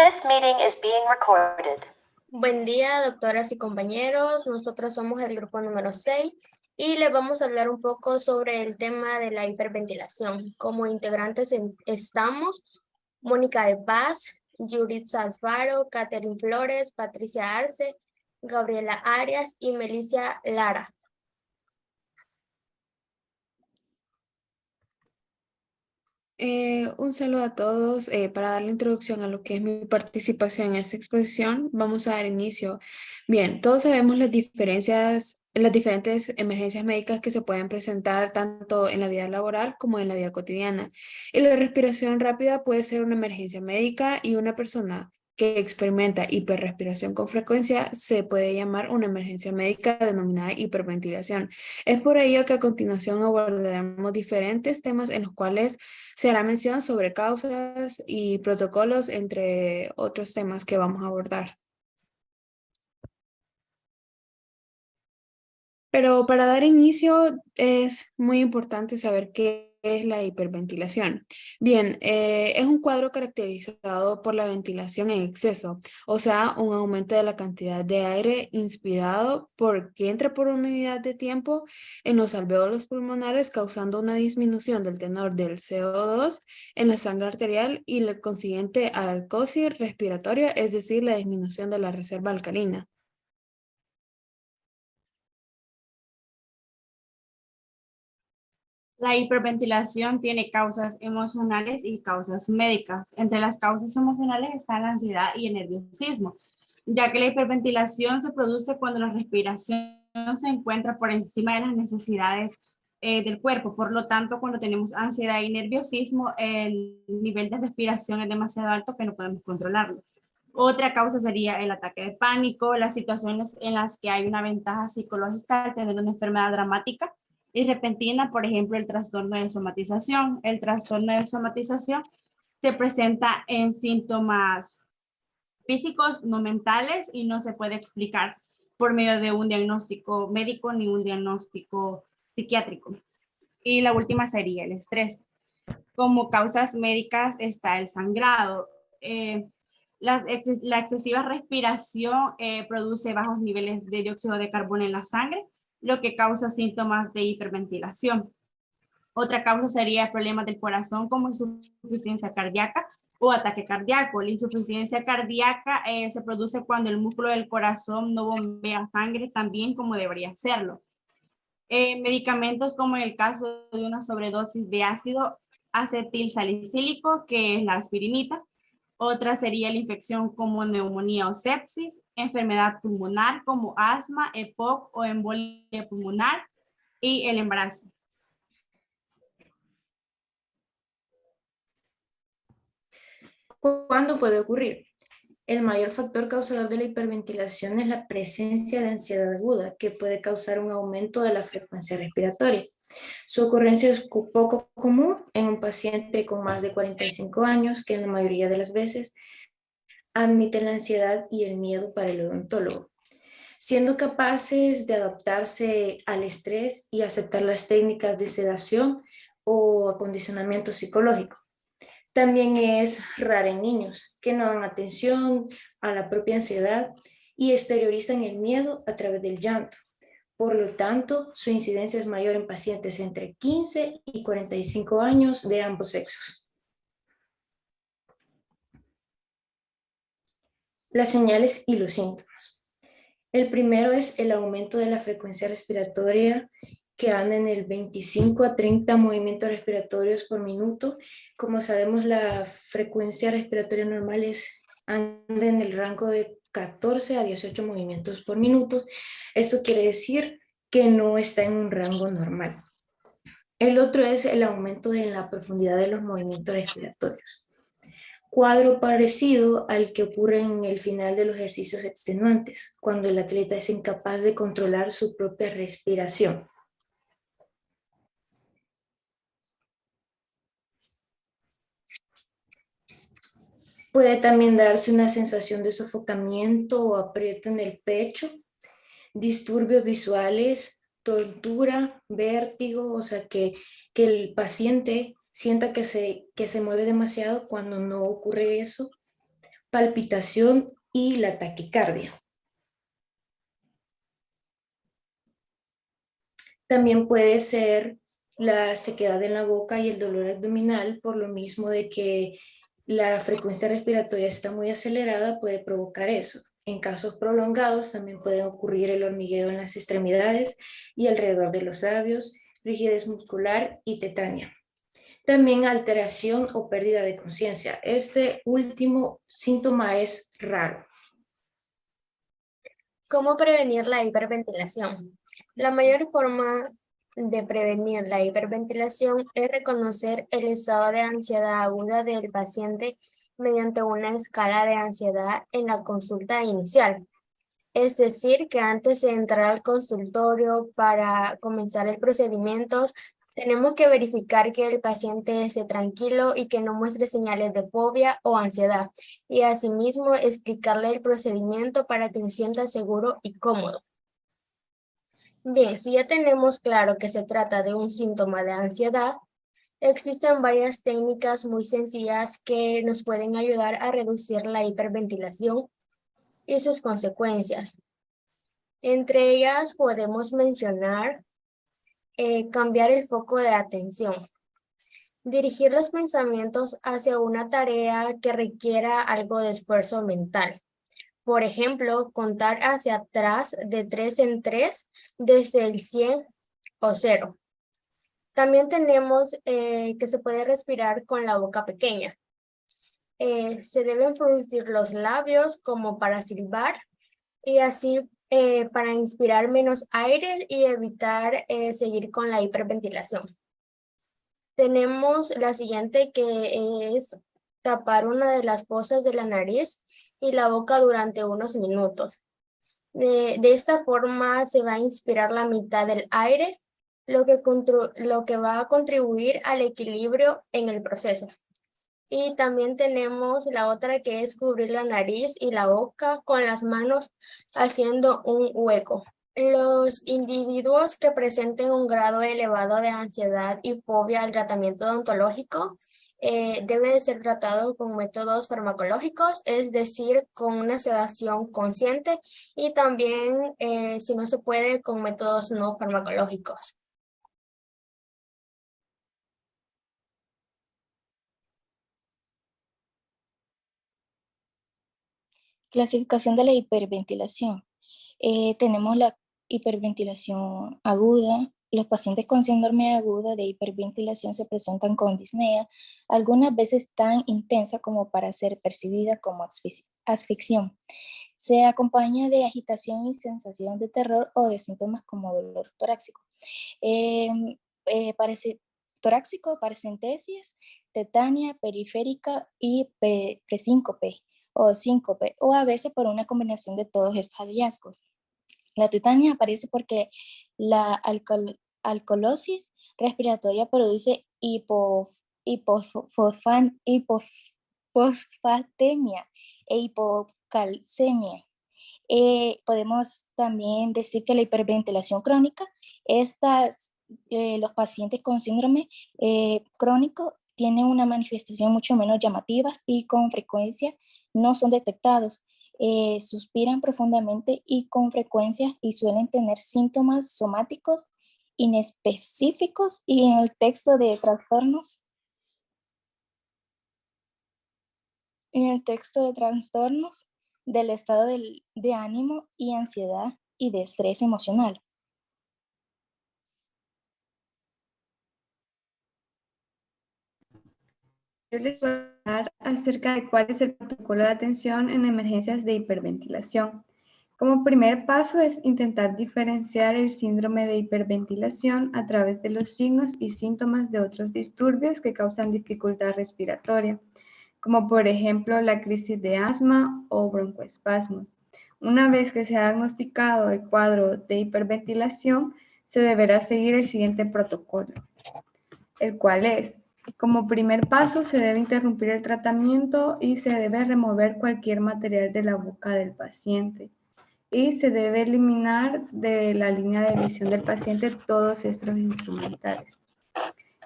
This meeting is being recorded. Buen día, doctoras y compañeros. Nosotros somos el grupo número 6 y les vamos a hablar un poco sobre el tema de la hiperventilación. Como integrantes estamos Mónica de Paz, Judith Alfaro, Catherine Flores, Patricia Arce, Gabriela Arias y Melissa Lara. Un saludo a todos. Para dar la introducción a lo que es mi participación en esta exposición, vamos a dar inicio. Bien, todos sabemos las diferentes emergencias médicas que se pueden presentar tanto en la vida laboral como en la vida cotidiana. Y la respiración rápida puede ser una emergencia médica y una persona que experimenta hiperrespiración con frecuencia se puede llamar una emergencia médica denominada hiperventilación. Es por ello que a continuación abordaremos diferentes temas en los cuales se hará mención sobre causas y protocolos, entre otros temas que vamos a abordar. Pero para dar inicio es muy importante saber qué es la hiperventilación. Bien, es un cuadro caracterizado por la ventilación en exceso, o sea, un aumento de la cantidad de aire inspirado que entra por una unidad de tiempo en los alvéolos pulmonares, causando una disminución del tenor del CO2 en la sangre arterial y la consiguiente alcosis respiratoria, es decir, la disminución de la reserva alcalina. La hiperventilación tiene causas emocionales y causas médicas. Entre las causas emocionales están la ansiedad y el nerviosismo, ya que la hiperventilación se produce cuando la respiración se encuentra por encima de las necesidades del cuerpo. Por lo tanto, cuando tenemos ansiedad y nerviosismo, el nivel de respiración es demasiado alto que no podemos controlarlo. Otra causa sería el ataque de pánico, las situaciones en las que hay una ventaja psicológica al tener una enfermedad dramática y repentina, por ejemplo, el trastorno de somatización. El trastorno de somatización se presenta en síntomas físicos, no mentales, y no se puede explicar por medio de un diagnóstico médico ni un diagnóstico psiquiátrico. Y la última sería el estrés. Como causas médicas está el sangrado. La excesiva respiración produce bajos niveles de dióxido de carbono en la sangre, lo que causa síntomas de hiperventilación. Otra causa sería problemas del corazón como insuficiencia cardíaca o ataque cardíaco. La insuficiencia cardíaca se produce cuando el músculo del corazón no bombea sangre tan bien como debería hacerlo. Medicamentos como en el caso de una sobredosis de ácido acetilsalicílico, que es la aspirinita. Otra sería la infección como neumonía o sepsis, enfermedad pulmonar como asma, EPOC o embolia pulmonar y el embarazo. ¿Cuándo puede ocurrir? El mayor factor causador de la hiperventilación es la presencia de ansiedad aguda, que puede causar un aumento de la frecuencia respiratoria. Su ocurrencia es poco común en un paciente con más de 45 años, que en la mayoría de las veces admite la ansiedad y el miedo para el odontólogo, siendo capaces de adaptarse al estrés y aceptar las técnicas de sedación o acondicionamiento psicológico. También es rara en niños que no dan atención a la propia ansiedad y exteriorizan el miedo a través del llanto. Por lo tanto, su incidencia es mayor en pacientes entre 15 y 45 años de ambos sexos. Las señales y los síntomas. El primero es el aumento de la frecuencia respiratoria, que anda en el 25 a 30 movimientos respiratorios por minuto. Como sabemos, la frecuencia respiratoria normal anda en el rango de 14 a 18 movimientos por minuto. Esto quiere decir que no está en un rango normal. El otro es el aumento en la profundidad de los movimientos respiratorios. Cuadro parecido al que ocurre en el final de los ejercicios extenuantes, cuando el atleta es incapaz de controlar su propia respiración. Puede también darse una sensación de sofocamiento o aprieto en el pecho, disturbios visuales, tontura, vértigo, o sea que el paciente sienta que se mueve demasiado cuando no ocurre eso, palpitación y la taquicardia. También puede ser la sequedad en la boca y el dolor abdominal, por lo mismo de que la frecuencia respiratoria está muy acelerada, puede provocar eso. En casos prolongados también puede ocurrir el hormigueo en las extremidades y alrededor de los labios, rigidez muscular y tetania. También alteración o pérdida de conciencia. Este último síntoma es raro. ¿Cómo prevenir la hiperventilación? La mayor forma de prevenir la hiperventilación es reconocer el estado de ansiedad aguda del paciente mediante una escala de ansiedad en la consulta inicial. Es decir, que antes de entrar al consultorio para comenzar el procedimiento, tenemos que verificar que el paciente esté tranquilo y que no muestre señales de fobia o ansiedad, y asimismo explicarle el procedimiento para que se sienta seguro y cómodo. Bien, si ya tenemos claro que se trata de un síntoma de ansiedad, existen varias técnicas muy sencillas que nos pueden ayudar a reducir la hiperventilación y sus consecuencias. Entre ellas podemos mencionar cambiar el foco de atención. Dirigir los pensamientos hacia una tarea que requiera algo de esfuerzo mental. Por ejemplo, contar hacia atrás de 3 en 3 desde el 100 o 0. También tenemos que se puede respirar con la boca pequeña. Se deben fruncir los labios como para silbar y así para inspirar menos aire y evitar seguir con la hiperventilación. Tenemos la siguiente, que es tapar una de las fosas de la nariz y la boca durante unos minutos. De esta forma se va a inspirar la mitad del aire, lo que va a contribuir al equilibrio en el proceso. Y también tenemos la otra, que es cubrir la nariz y la boca con las manos haciendo un hueco. Los individuos que presenten un grado elevado de ansiedad y fobia al tratamiento odontológico debe de ser tratado con métodos farmacológicos, es decir, con una sedación consciente, y también, si no se puede, con métodos no farmacológicos. Clasificación de la hiperventilación. Tenemos la hiperventilación aguda. Los pacientes con síndrome aguda de hiperventilación se presentan con disnea, algunas veces tan intensa como para ser percibida como asfixión. Se acompaña de agitación y sensación de terror o de síntomas como dolor torácico. Torácico, paresíntesis, tetania periférica y presíncope o síncope, o a veces por una combinación de todos estos hallazgos. La tetania aparece porque la alcalosis respiratoria produce hipofosfatemia e hipocalcemia. Podemos también decir que la hiperventilación crónica, los pacientes con síndrome crónico tienen una manifestación mucho menos llamativas y con frecuencia no son detectados. Suspiran profundamente y con frecuencia y suelen tener síntomas somáticos inespecíficos, y en el texto de trastornos del estado de ánimo y ansiedad y de estrés emocional. Yo les voy a hablar acerca de cuál es el protocolo de atención en emergencias de hiperventilación. Como primer paso es intentar diferenciar el síndrome de hiperventilación a través de los signos y síntomas de otros disturbios que causan dificultad respiratoria, como por ejemplo la crisis de asma o broncoespasmos. Una vez que se ha diagnosticado el cuadro de hiperventilación, se deberá seguir el siguiente protocolo, el cual es: como primer paso, se debe interrumpir el tratamiento y se debe remover cualquier material de la boca del paciente. Y se debe eliminar de la línea de visión del paciente todos estos instrumentales.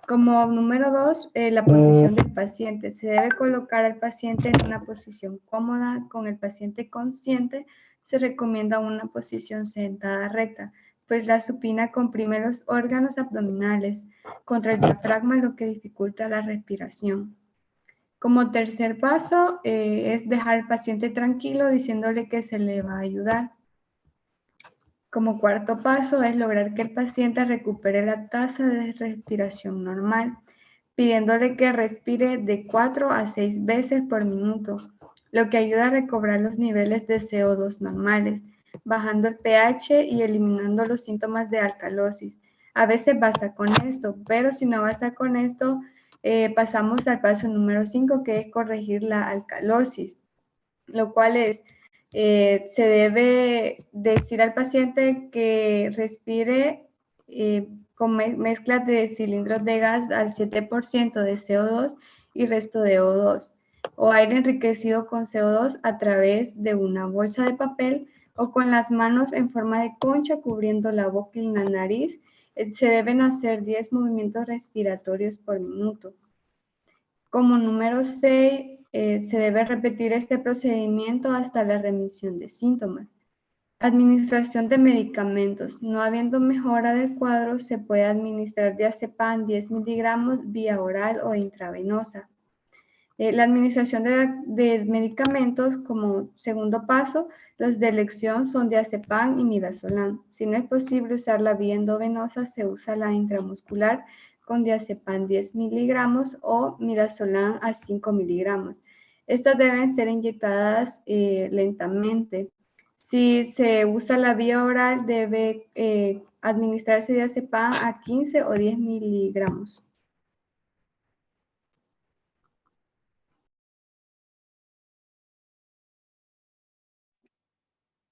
Como número 2, la posición del paciente. Se debe colocar al paciente en una posición cómoda. Con el paciente consciente se recomienda una posición sentada recta, pues la supina comprime los órganos abdominales contra el diafragma, lo que dificulta la respiración. Como tercer paso, es dejar al paciente tranquilo diciéndole que se le va a ayudar. Como cuarto paso es lograr que el paciente recupere la tasa de respiración normal, pidiéndole que respire de 4 a 6 veces por minuto, lo que ayuda a recobrar los niveles de CO2 normales, bajando el pH y eliminando los síntomas de alcalosis. A veces basta con esto, pero si no basta con esto, pasamos al paso número 5, que es corregir la alcalosis, lo cual es, se debe decir al paciente que respire con mezclas de cilindros de gas al 7% de CO2 y resto de O2, o aire enriquecido con CO2 a través de una bolsa de papel o con las manos en forma de concha cubriendo la boca y la nariz. Se deben hacer 10 movimientos respiratorios por minuto. Como número 6, se debe repetir este procedimiento hasta la remisión de síntomas. Administración de medicamentos. No habiendo mejora del cuadro, se puede administrar diazepam 10 miligramos vía oral o intravenosa. La administración de medicamentos, como segundo paso, los de elección son diazepam y midazolam. Si no es posible usar la vía endovenosa, se usa la intramuscular con diazepam 10 miligramos o midazolam a 5 miligramos. Estas deben ser inyectadas lentamente. Si se usa la vía oral, debe administrarse diazepam a 15 o 10 miligramos.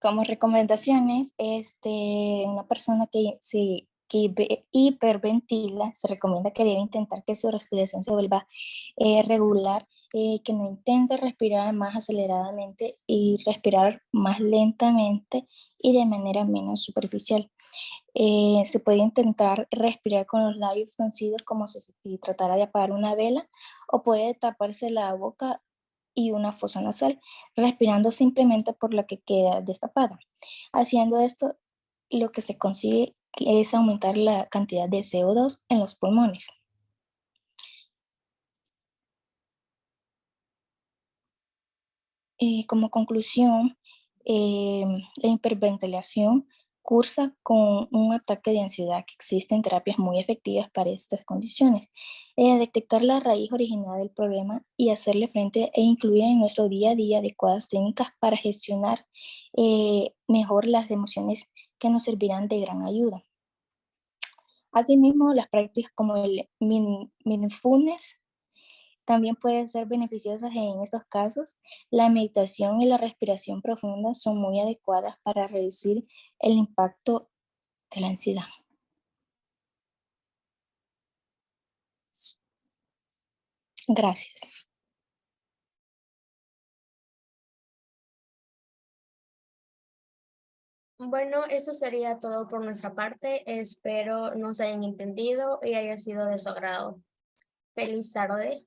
Como recomendaciones, una persona que hiperventila, se recomienda que debe intentar que su respiración se vuelva regular, que no intente respirar más aceleradamente y respirar más lentamente y de manera menos superficial. Se puede intentar respirar con los labios fruncidos como si se tratara de apagar una vela, o puede taparse la boca y una fosa nasal, respirando simplemente por la que queda destapada. Haciendo esto, lo que se consigue es aumentar la cantidad de CO2 en los pulmones. Como conclusión, la hiperventilación cursa con un ataque de ansiedad, que existen terapias muy efectivas para estas condiciones. Detectar la raíz original del problema y hacerle frente e incluir en nuestro día a día adecuadas técnicas para gestionar mejor las emociones, que nos servirán de gran ayuda. Asimismo, las prácticas como el mindfulness también pueden ser beneficiosas en estos casos. La meditación y la respiración profunda son muy adecuadas para reducir el impacto de la ansiedad. Gracias. Bueno, eso sería todo por nuestra parte. Espero nos hayan entendido y haya sido de su agrado. Feliz tarde.